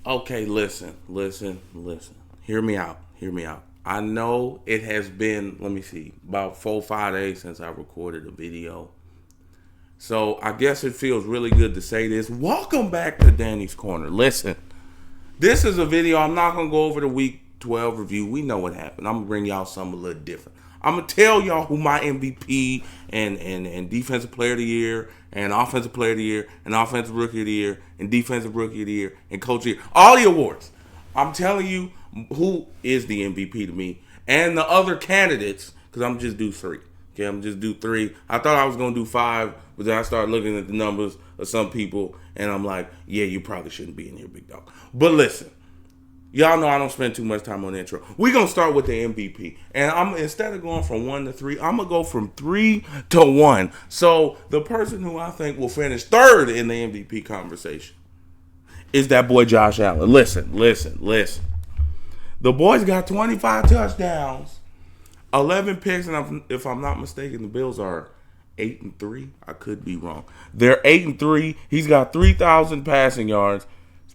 Okay, listen. Hear me out. Hear me out. I know it has been, let me see, about 4 or 5 days since I recorded a video. So I guess it feels really good to say this. Welcome back to Danny's Corner. Listen, this is a video. I'm not going to go over the week 12 review. We know what happened. I'm going to bring y'all something a little different. I'm going to tell y'all who my MVP and Defensive Player of the Year and Offensive Player of the Year and Offensive Rookie of the Year and Defensive Rookie of the Year and Coach of the Year. All the awards. I'm telling you who is the MVP to me and the other candidates because I'm just do three. Okay, I'm just do three. I thought I was going to do five, but then I started looking at the numbers of some people and I'm like, yeah, you probably shouldn't be in here, big dog. But listen. Y'all know I don't spend too much time on the intro. We're going to start with the MVP. And I'm instead of going from 1 to 3, I'm going to go from 3 to 1. So the person who I think will finish third in the MVP conversation is that boy Josh Allen. Listen. The boy's got 25 touchdowns, 11 picks, and if I'm not mistaken, the Bills are 8-3. I could be wrong. They're 8-3. He's got 3,000 passing yards.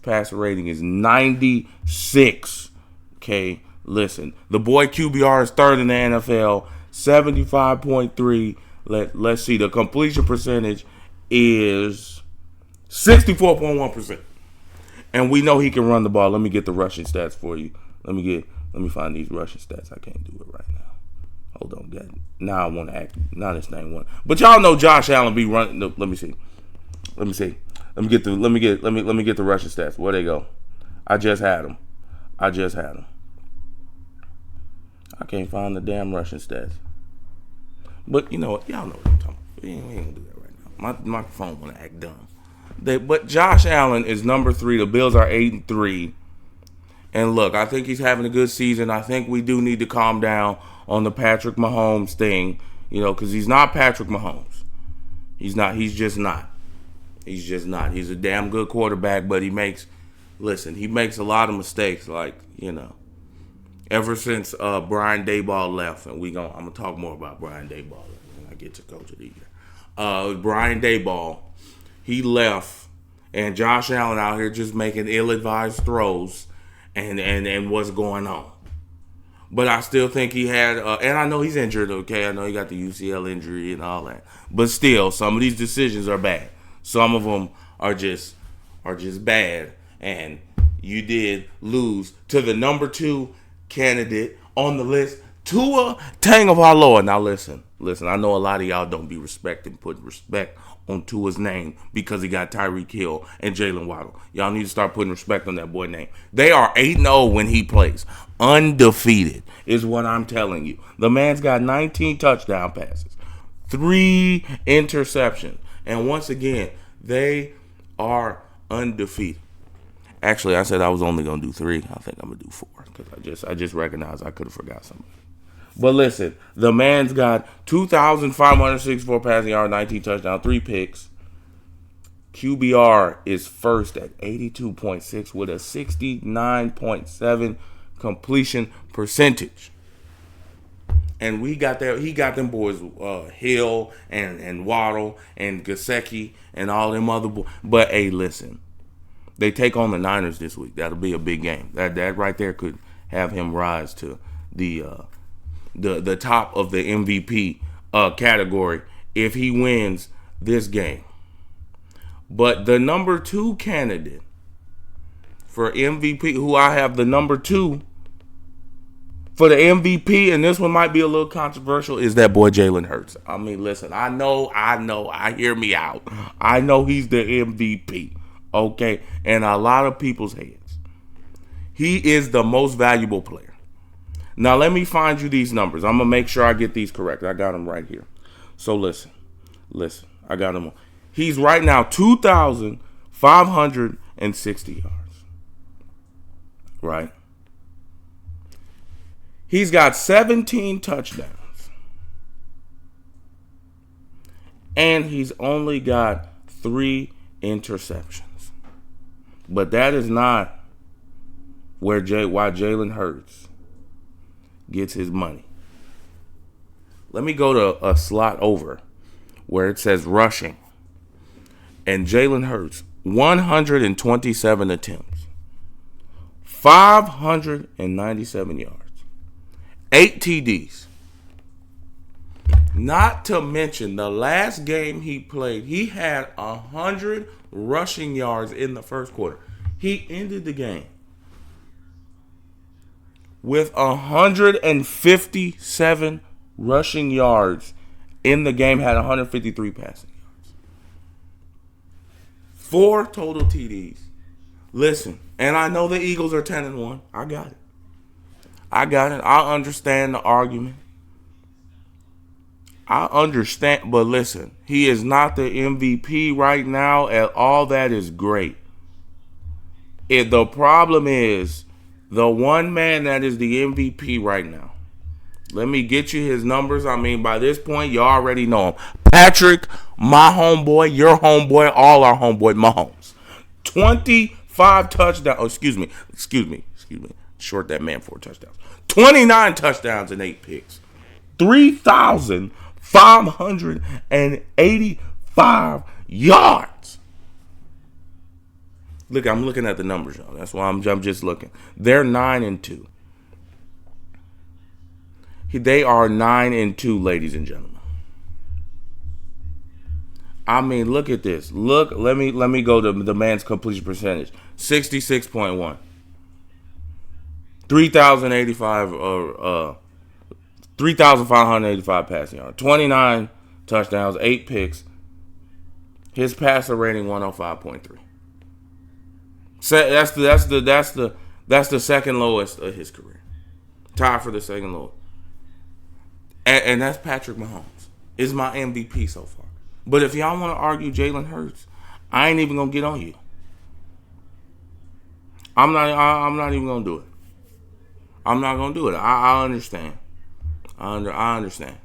Passer rating is 96. Okay, listen. The boy QBR is third in the NFL, 75.3. Let's see. The completion percentage is 64.1%. And we know he can run the ball. Let me get the rushing stats for you. Let me find these rushing stats. I can't do it right now. Hold on, God. Now I want to act. Now this thing one. But y'all know Josh Allen be running. Let me see. Let me get the rushing stats. Where they go? I just had them. I can't find the damn rushing stats. But you know what? Y'all know what I'm talking about. We ain't gonna do that right now. My phone wanna act dumb. But Josh Allen is number 3. The Bills are 8-3. And look, I think he's having a good season. I think we do need to calm down on the Patrick Mahomes thing, because he's not Patrick Mahomes. He's not. He's just not. He's a damn good quarterback, but he makes a lot of mistakes. Ever since Brian Daboll left, and I'm gonna talk more about Brian Daboll when I get to Coach of the Year. Brian Daboll, he left, and Josh Allen out here just making ill-advised throws, and what's going on. But I still think he had, and I know he's injured. Okay, I know he got the UCL injury and all that, but still, some of these decisions are bad. Some of them are just bad, and you did lose to the number 2 candidate on the list, Tua Tagovailoa. Now listen. I know a lot of y'all don't be putting respect on Tua's name because he got Tyreek Hill and Jalen Waddle. Y'all need to start putting respect on that boy's name. They are 8-0 when he plays, undefeated is what I'm telling you. The man's got 19 touchdown passes, 3 interceptions. And once again, they are undefeated. Actually, I said I was only going to do 3. I think I'm going to do 4 because I just recognized I could have forgot somebody. But listen, the man's got 2,564 passing yards, 19 touchdowns, 3 picks. QBR is first at 82.6 with a 69.7 completion percentage. And he got them boys, Hill and Waddle and Gesicki and all them other boys. But hey, listen, they take on the Niners this week. That'll be a big game. That right there could have him rise to the top of the MVP category if he wins this game. But the number 2 candidate for MVP, who I have the number 2. For the MVP, and this one might be a little controversial, is that boy Jalen Hurts. I mean, listen, I know, hear me out. I know he's the MVP, okay? In a lot of people's heads. He is the most valuable player. Now, let me find you these numbers. I'm going to make sure I get these correct. I got them right here. So, listen. I got them. He's right now 2,560 yards. Right? He's got 17 touchdowns. And he's only got 3 interceptions. But that is not why Jalen Hurts gets his money. Let me go to a slot over where it says rushing. And Jalen Hurts, 127 attempts. 597 yards. 8 TDs. Not to mention the last game he played, he had 100 rushing yards in the first quarter. He ended the game with 157 rushing yards in the game, had 153 passing yards. 4 total TDs. Listen, and I know the Eagles are 10-1. I got it. I understand the argument. I understand, but listen, he is not the MVP right now, and all that is great. The problem is the one man that is the MVP right now. Let me get you his numbers. I mean, by this point, you already know him. Patrick, my homeboy, your homeboy, all our homeboy, Mahomes. 25 touchdowns. Oh, excuse me. Short that man 4 touchdowns. 29 touchdowns and 8 picks. 3,585 yards. Look, I'm looking at the numbers, y'all. That's why I'm just looking. They're 9-2. They are 9-2, ladies and gentlemen. I mean, look at this. Look, let me go to the man's completion percentage. 66.1. 3,585 passing yards. 29 touchdowns, 8 picks. His passer rating 105.3. That's the second lowest of his career. Tied for the second lowest. And that's Patrick Mahomes. Is my MVP so far. But if y'all want to argue Jalen Hurts, I ain't even gonna get on you. I'm not even gonna do it. I'm not gonna do it. I understand. I understand.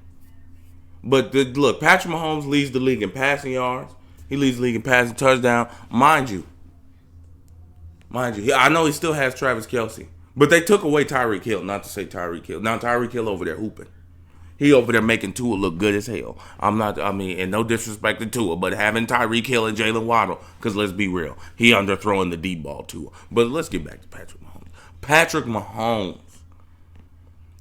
But look, Patrick Mahomes leads the league in passing yards. He leads the league in passing touchdown. Mind you, I know he still has Travis Kelce, but they took away Tyreek Hill. Not to say Tyreek Hill. Now Tyreek Hill over there hooping. He over there making Tua look good as hell. And no disrespect to Tua, but having Tyreek Hill and Jalen Waddle, because let's be real, he underthrowing the deep ball Tua. But let's get back to Patrick Mahomes. Patrick Mahomes,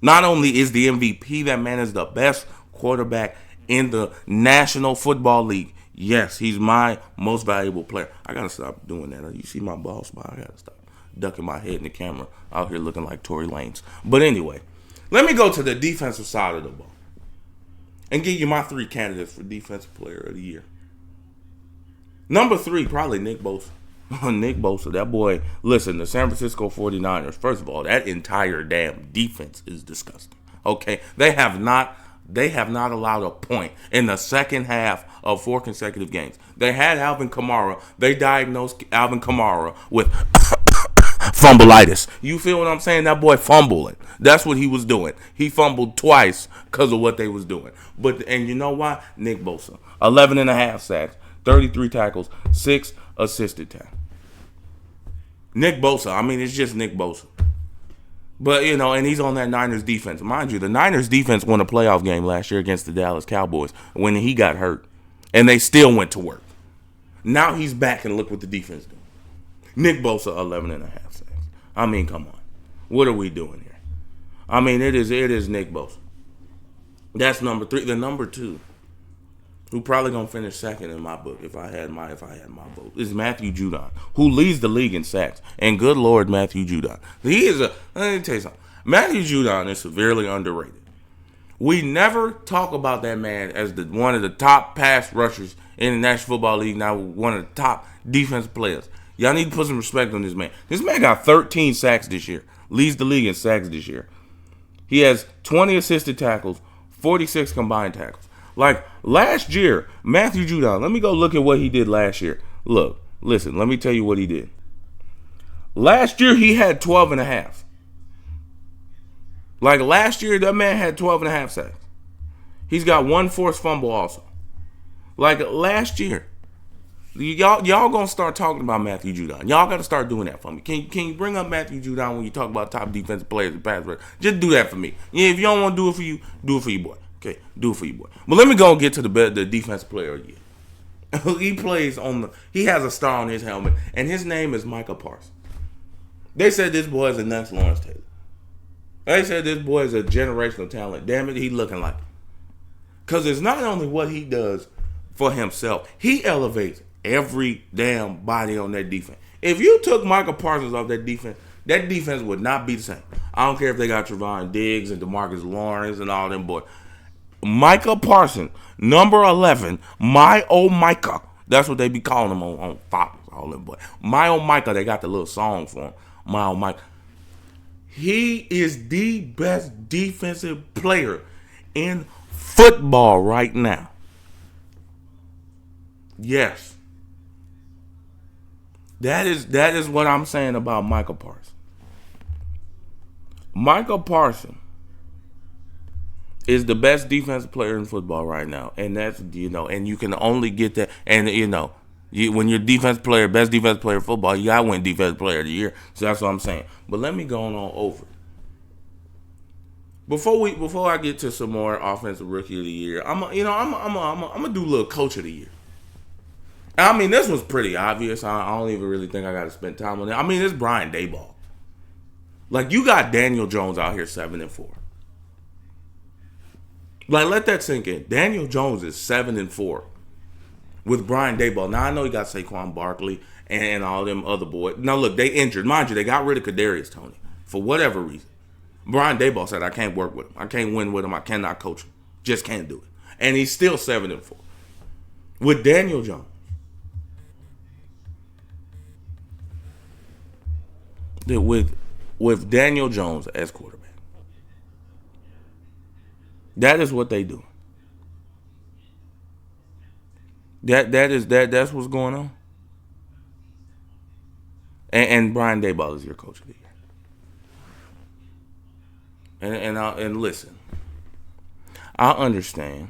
not only is the MVP, that man is the best quarterback in the National Football League. Yes, he's my most valuable player. I got to stop doing that. You see my bald spot? I got to stop ducking my head in the camera out here looking like Tory Lanez. But anyway, let me go to the defensive side of the ball and give you my 3 candidates for Defensive Player of the Year. Number 3, probably Nick Bosa. Nick Bosa, that boy. Listen, the San Francisco 49ers, first of all, that entire damn defense is disgusting. Okay? They have not allowed a point in the second half of 4 consecutive games. They had Alvin Kamara. They diagnosed Alvin Kamara with fumbleitis. You feel what I'm saying? That boy fumbling. That's what he was doing. He fumbled twice because of what they was doing. And you know why? Nick Bosa. 11.5 sacks, 33 tackles, 6 assisted tackles. Nick Bosa. I mean, it's just Nick Bosa. But, and he's on that Niners defense. Mind you, the Niners defense won a playoff game last year against the Dallas Cowboys when he got hurt. And they still went to work. Now he's back and look what the defense doing. Nick Bosa, 11.5 sacks. I mean, come on. What are we doing here? I mean, it is Nick Bosa. That's number 3. The number 2, who probably gonna finish second in my book if I had my vote, is Matthew Judon, who leads the league in sacks. And good Lord, Matthew Judon. Let me tell you something. Matthew Judon is severely underrated. We never talk about that man as one of the top pass rushers in the National Football League. Now one of the top defensive players. Y'all need to put some respect on this man. This man got 13 sacks this year. Leads the league in sacks this year. He has 20 assisted tackles, 46 combined tackles. Like last year, Matthew Judon, let me go look at what he did last year. Listen, let me tell you what he did. Last year, he had 12.5. Like last year, that man had 12.5 sacks. He's got 1 forced fumble also. Like last year. Y'all gonna start talking about Matthew Judon. Y'all gotta start doing that for me. Can you bring up Matthew Judon when you talk about top defensive players and pass rush? Just do that for me. Yeah, if you don't want to do it for you, do it for your boy. Okay, do it for your boy. But let me go and get to the defensive player of the year. He has a star on his helmet, and his name is Micah Parsons. They said this boy is the next Lawrence Taylor. They said this boy is a generational talent. Damn it, he looking like it. Because it's not only what he does for himself, he elevates every damn body on that defense. If you took Michael Parsons off that defense would not be the same. I don't care if they got Trevon Diggs and DeMarcus Lawrence and all them boys. Micah Parsons, number 11, my old Micah. That's what they be calling him on Fox, all them boys. My old Micah, they got the little song for him. My old Micah. He is the best defensive player in football right now. Yes. That is what I'm saying about Michael Parsons. Michael Parsons is the best defensive player in football right now. And that's, and you can only get that. And, when you're best defensive player in football, you got to win defensive player of the year. So that's what I'm saying. But let me go on over. Before I get to some more offensive rookie of the year, I'm gonna do a little coach of the year. I mean, this was pretty obvious. I don't even really think I got to spend time on it. I mean, it's Brian Daboll. Like, you got Daniel Jones out here 7-4. Like, let that sink in. Daniel Jones is 7-4 with Brian Daboll. Now, I know you got Saquon Barkley and all them other boys. Now, look, they injured. Mind you, they got rid of Kadarius Toney for whatever reason. Brian Daboll said, I can't work with him. I can't win with him. I cannot coach him. Just can't do it. And he's still 7-4. With Daniel Jones. With Daniel Jones as quarterback. That is what they do. That's what's going on. And Brian Daboll is your coach of the year. And listen, I understand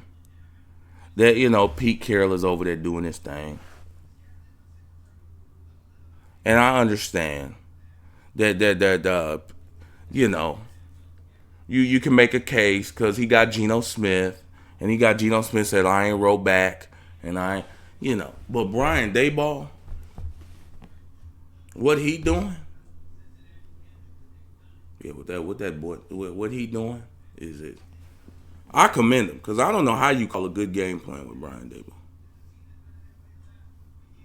that Pete Carroll is over there doing his thing, and I understand that you can make a case because he got Geno Smith, and Geno Smith said I ain't roll back, and but Brian Daboll, what he doing? Yeah, with that boy, what he doing is it. I commend him because I don't know how you call a good game plan with Brian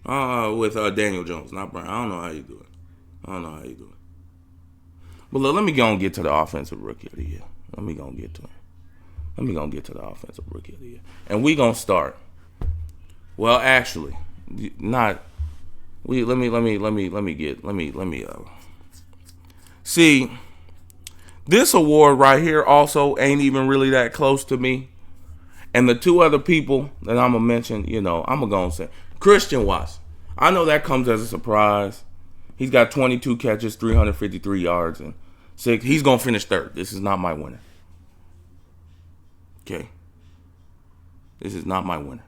Daboll. With Daniel Jones, not Brian. I don't know how you do it. But look, let me go and get to the offensive rookie of the year. Let me go and get to him. Let me go and get to the offensive rookie of the year, and we gonna start. Well, actually, not. Let me. See. This award right here also ain't even really that close to me. And the two other people that I'm going to mention, I'm going to go and say. Christian Watson. I know that comes as a surprise. He's got 22 catches, 353 yards, and 6. He's going to finish third. This is not my winner. Okay? This is not my winner.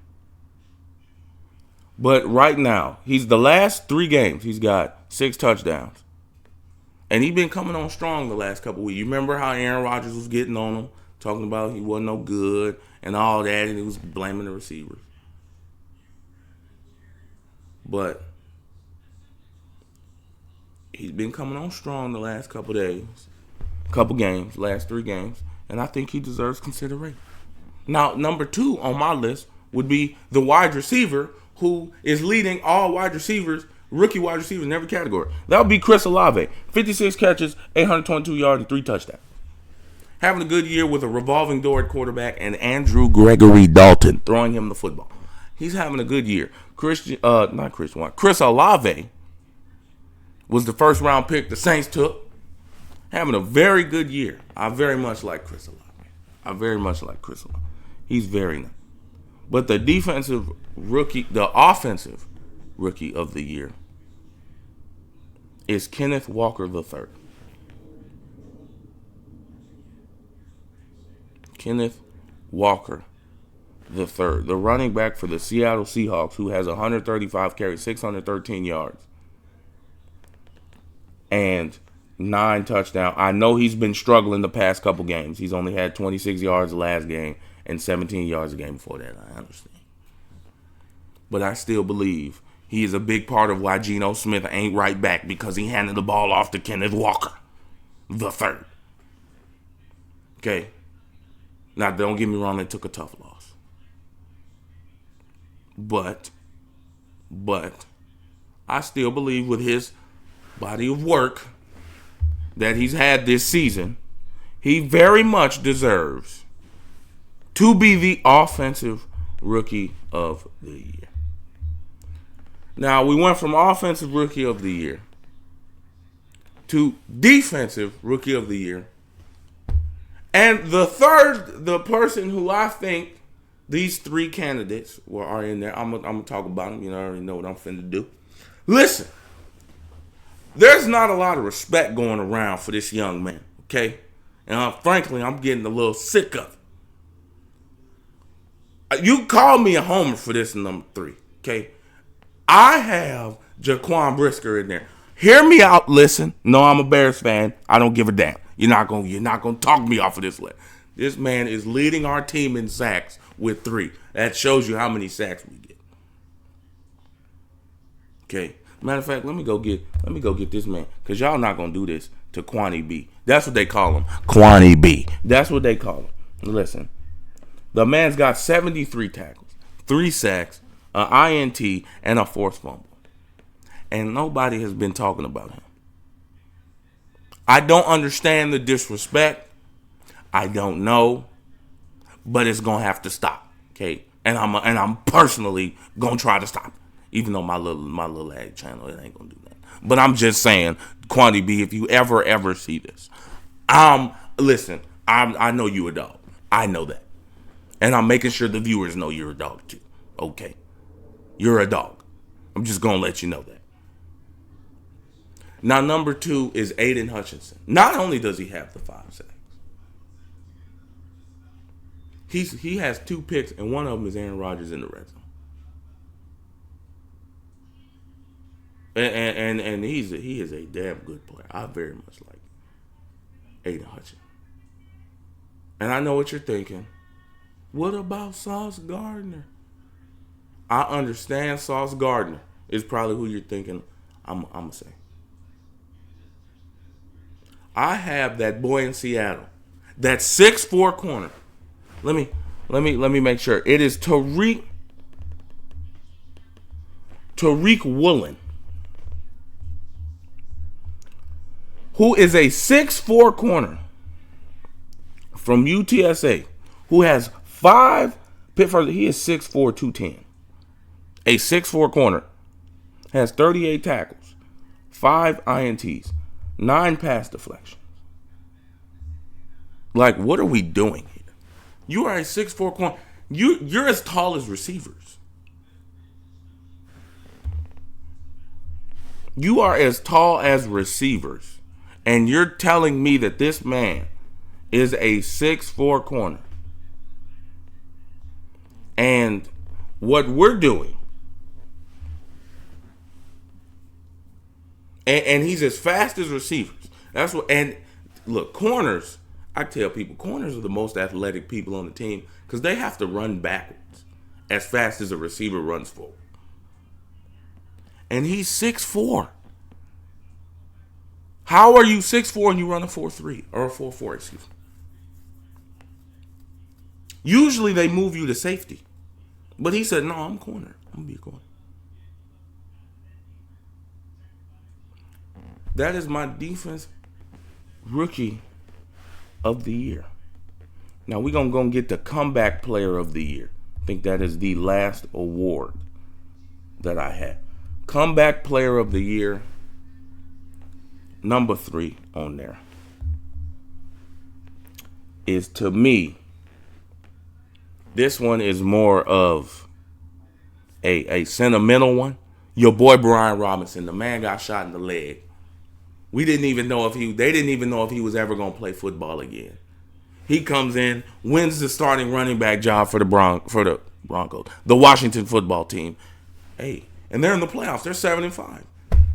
But right now, he's the last 3 games, he's got 6 touchdowns. And he's been coming on strong the last couple weeks. You remember how Aaron Rodgers was getting on him, talking about he wasn't no good and all that, and he was blaming the receivers. But he's been coming on strong the last couple games, last 3 games, and I think he deserves consideration. Now, number 2 on my list would be the wide receiver who is leading all wide receivers, rookie wide receivers in every category. That would be Chris Olave. 56 catches, 822 yards, and 3 touchdowns. Having a good year with a revolving door at quarterback and Andrew Gregory Dalton throwing him the football. He's having a good year. Chris Olave was the first round pick the Saints took. Having a very good year. I very much like Chris Olave. He's very nice. But the offensive rookie of the year is Kenneth Walker III. Kenneth Walker III, the running back for the Seattle Seahawks, who has 135 carries, 613 yards, and 9 touchdowns. I know he's been struggling the past couple games. He's only had 26 yards the last game and 17 yards a game before that. I understand. But I still believe He is a big part of why Geno Smith ain't right back, because he handed the ball off to Kenneth Walker the third. Okay. Now, don't get me wrong, they took a tough loss. But I still believe with his body of work that he's had this season, he very much deserves to be the offensive rookie of the year. Now, we went from offensive rookie of the year to defensive rookie of the year. And the person who I think these three candidates are in there, I'm going to talk about them. You know, I already know what I'm finna do. Listen, there's not a lot of respect going around for this young man, okay? And frankly, I'm getting a little sick of it. You call me a homer for this number 3, okay? I have Jaquan Brisker in there. Hear me out, listen. No, I'm a Bears fan. I don't give a damn. You're not gonna talk me off of this list. This man is leading our team in sacks with 3. That shows you how many sacks we get. Okay. Matter of fact, let me go get this man, because y'all not gonna do this to Kwani B. That's what they call him. Kwani B. That's what they call him. Listen. The man's got 73 tackles, 3 sacks, an INT, and a forced fumble. And nobody has been talking about him. I don't understand the disrespect. I don't know, but it's gonna have to stop, okay? And I'm personally gonna try to stop it, even though my little ag channel, it ain't gonna do that. But I'm just saying, Quantity B, if you ever see this, listen, I know you a dog. I know that, and I'm making sure the viewers know you're a dog too. Okay, you're a dog. I'm just gonna let you know that. Now, number 2 is Aiden Hutchinson. Not only does he have the 5 sacks, he has 2 picks, and one of them is Aaron Rodgers in the red zone. And he is a damn good player. I very much like Aiden Hutchinson. And I know what you're thinking. What about Sauce Gardner? I understand Sauce Gardner is probably who you're thinking. I'm gonna say. I have that boy in Seattle, that 6'4" corner. Let me make sure. It is Tariq Woolen, who is a 6'4" corner from UTSA, who has 5. He is 6'4", 210. A 6'4" corner has 38 tackles, 5 INTs, 9 pass deflections. Like, what are we doing here? You are a 6'4" corner. You're as tall as receivers. You are as tall as receivers. And you're telling me that this man is a 6'4" corner. And what we're doing, and he's as fast as receivers. That's what. And look, corners, I tell people, corners are the most athletic people on the team, because they have to run backwards as fast as a receiver runs forward. And he's 6'4". How are you 6'4" and you run a 4.3 or a 4.4? Excuse me. Usually they move you to safety, but he said, "No, I'm corner. I'm gonna be a corner." That is my defense rookie of the year. Now we're going to get the comeback player of the year. I think that is the last award that I have. Comeback player of the year, number 3 on there, is, to me, this one is more of a sentimental one. Your boy Brian Robinson, the man got shot in the leg. They didn't even know if he was ever going to play football again. He comes in, wins the starting running back job for the Broncos, the Washington football team. Hey, and they're in the playoffs. They're 7-5,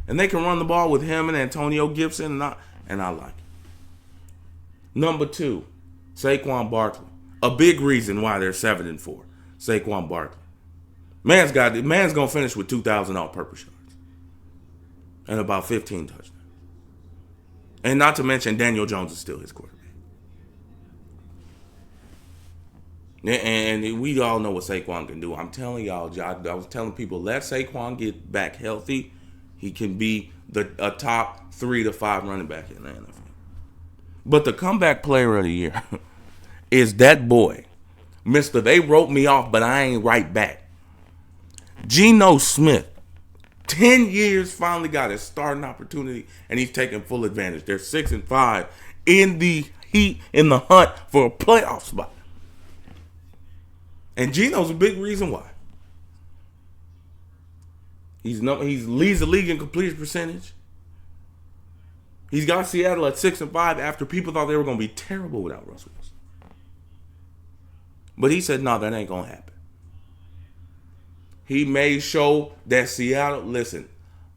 and they can run the ball with him and Antonio Gibson, and I like it. Number 2, Saquon Barkley. A big reason why they're 7-4. Saquon Barkley. Man's gonna finish with 2,000 all-purpose yards and about 15 touchdowns. And not to mention Daniel Jones is still his quarterback. And we all know what Saquon can do. I'm telling y'all, I was telling people, let Saquon get back healthy. He can be a top 3 to 5 running back in the NFL. But the comeback player of the year is that boy, Mr. They wrote me off, but I ain't right back. Geno Smith. 10 years, finally got his starting opportunity, and he's taking full advantage. They're 6-5 in the hunt for a playoff spot. And Geno's a big reason why. He leads the league in completion percentage. He's got Seattle at 6-5 after people thought they were going to be terrible without Russell Wilson. But he said, no, that ain't going to happen. He made sure that Seattle, listen,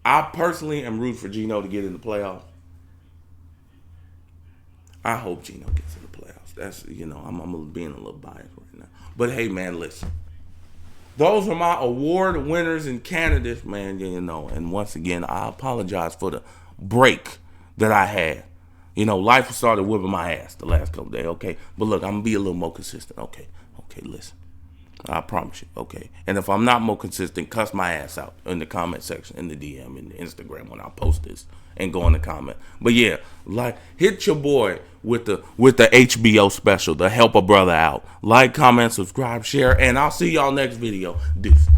I personally am rooting for Geno to get in the playoffs. I hope Geno gets in the playoffs. That's, I'm being a little biased right now. But hey, man, listen. Those are my award winners and candidates, man, and once again, I apologize for the break that I had. Life started whipping my ass the last couple days, okay? But look, I'm going to be a little more consistent, okay? Okay, listen. I promise you, okay? And if I'm not more consistent, cuss my ass out in the comment section, in the DM, in the Instagram when I post this and go in the comment. But yeah, hit your boy with the HBO special to help a brother out. Like, comment, subscribe, share, and I'll see y'all next video. Deuce.